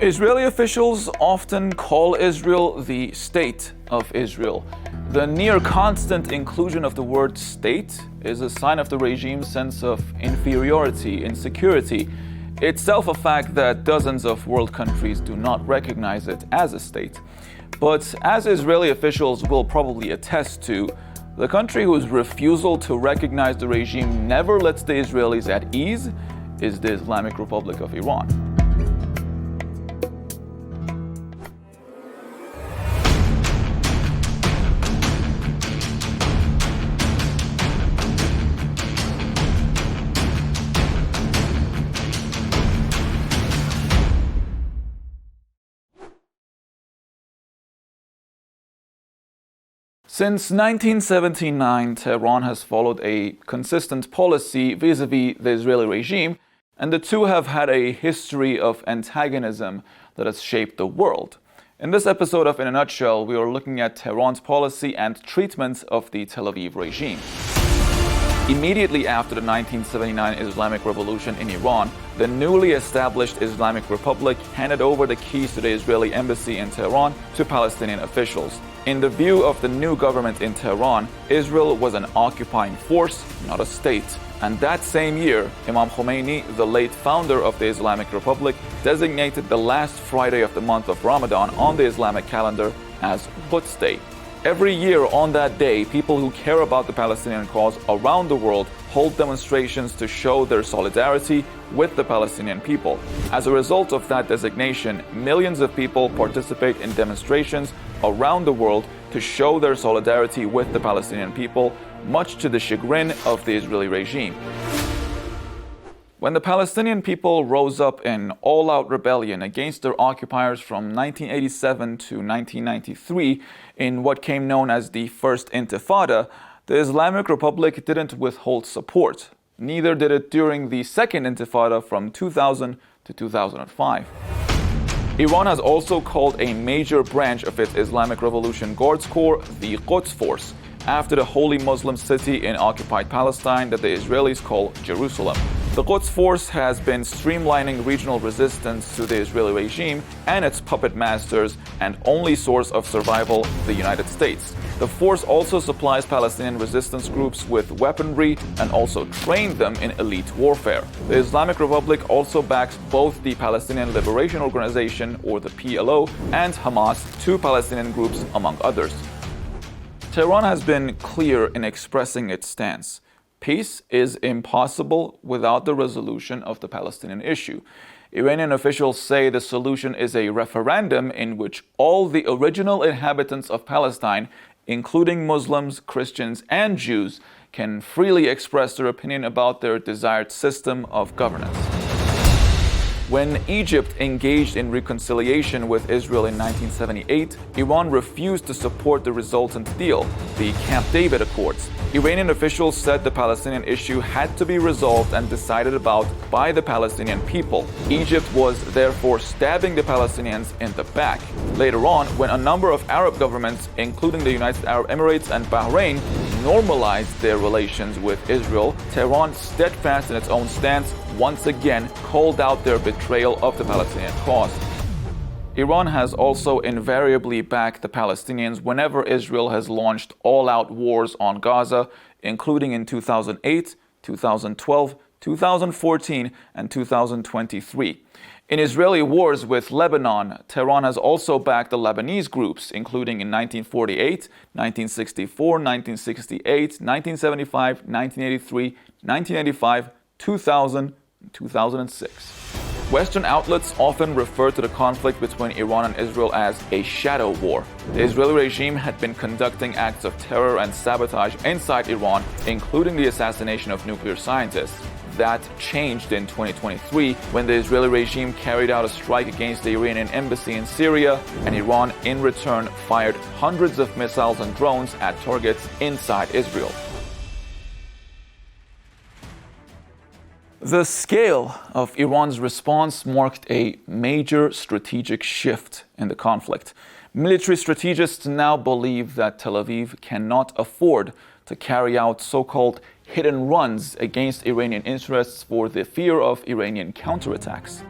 Israeli officials often call Israel the State of Israel. The near constant inclusion of the word state is a sign of the regime's sense of inferiority, insecurity, itself a fact that dozens of world countries do not recognize it as a state. But as Israeli officials will probably attest to, the country whose refusal to recognize the regime never lets the Israelis at ease is the Islamic Republic of Iran. Since 1979, Tehran has followed a consistent policy vis-à-vis the Israeli regime, and the two have had a history of antagonism that has shaped the world. In this episode of In a Nutshell, we are looking at Tehran's policy and treatment of the Tel Aviv regime. Immediately after the 1979 Islamic Revolution in Iran, the newly established Islamic Republic handed over the keys to the Israeli embassy in Tehran to Palestinian officials. In the view of the new government in Tehran, Israel was an occupying force, not a state. And that same year, Imam Khomeini, the late founder of the Islamic Republic, designated the last Friday of the month of Ramadan on the Islamic calendar as Quds Day. Every year on that day, people who care about the Palestinian cause around the world hold demonstrations to show their solidarity with the Palestinian people. As a result of that designation, millions of people participate in demonstrations around the world to show their solidarity with the Palestinian people, much to the chagrin of the Israeli regime. When the Palestinian people rose up in all-out rebellion against their occupiers from 1987 to 1993 in what came known as the First Intifada, the Islamic Republic didn't withhold support. Neither did it during the Second Intifada from 2000 to 2005. Iran has also called a major branch of its Islamic Revolution Guards Corps the Quds Force, after the holy Muslim city in occupied Palestine that the Israelis call Jerusalem. The Quds Force has been streamlining regional resistance to the Israeli regime and its puppet masters and only source of survival, the United States. The force also supplies Palestinian resistance groups with weaponry and also trained them in elite warfare. The Islamic Republic also backs both the Palestinian Liberation Organization, or the PLO, and Hamas, two Palestinian groups, among others. Tehran has been clear in expressing its stance. Peace is impossible without the resolution of the Palestinian issue. Iranian officials say the solution is a referendum in which all the original inhabitants of Palestine, including Muslims, Christians, and Jews, can freely express their opinion about their desired system of governance. When Egypt engaged in reconciliation with Israel in 1978, Iran refused to support the resultant deal, the Camp David Accords. Iranian officials said the Palestinian issue had to be resolved and decided about by the Palestinian people. Egypt was therefore stabbing the Palestinians in the back. Later on, when a number of Arab governments, including the United Arab Emirates and Bahrain, normalized their relations with Israel, Tehran, steadfast in its own stance, once again called out their betrayal of the Palestinian cause. Iran has also invariably backed the Palestinians whenever Israel has launched all-out wars on Gaza, including in 2008, 2012, 2014, and 2023. In Israeli wars with Lebanon, Tehran has also backed the Lebanese groups, including in 1948, 1964, 1968, 1975, 1983, 1985, 2000, 2006. Western outlets often refer to the conflict between Iran and Israel as a shadow war. The Israeli regime had been conducting acts of terror and sabotage inside Iran, including the assassination of nuclear scientists. That changed in 2023 when the Israeli regime carried out a strike against the Iranian embassy in Syria, and Iran in return fired hundreds of missiles and drones at targets inside Israel. The scale of Iran's response marked a major strategic shift in the conflict. Military strategists now believe that Tel Aviv cannot afford to carry out so-called hit and runs against Iranian interests for the fear of Iranian counterattacks.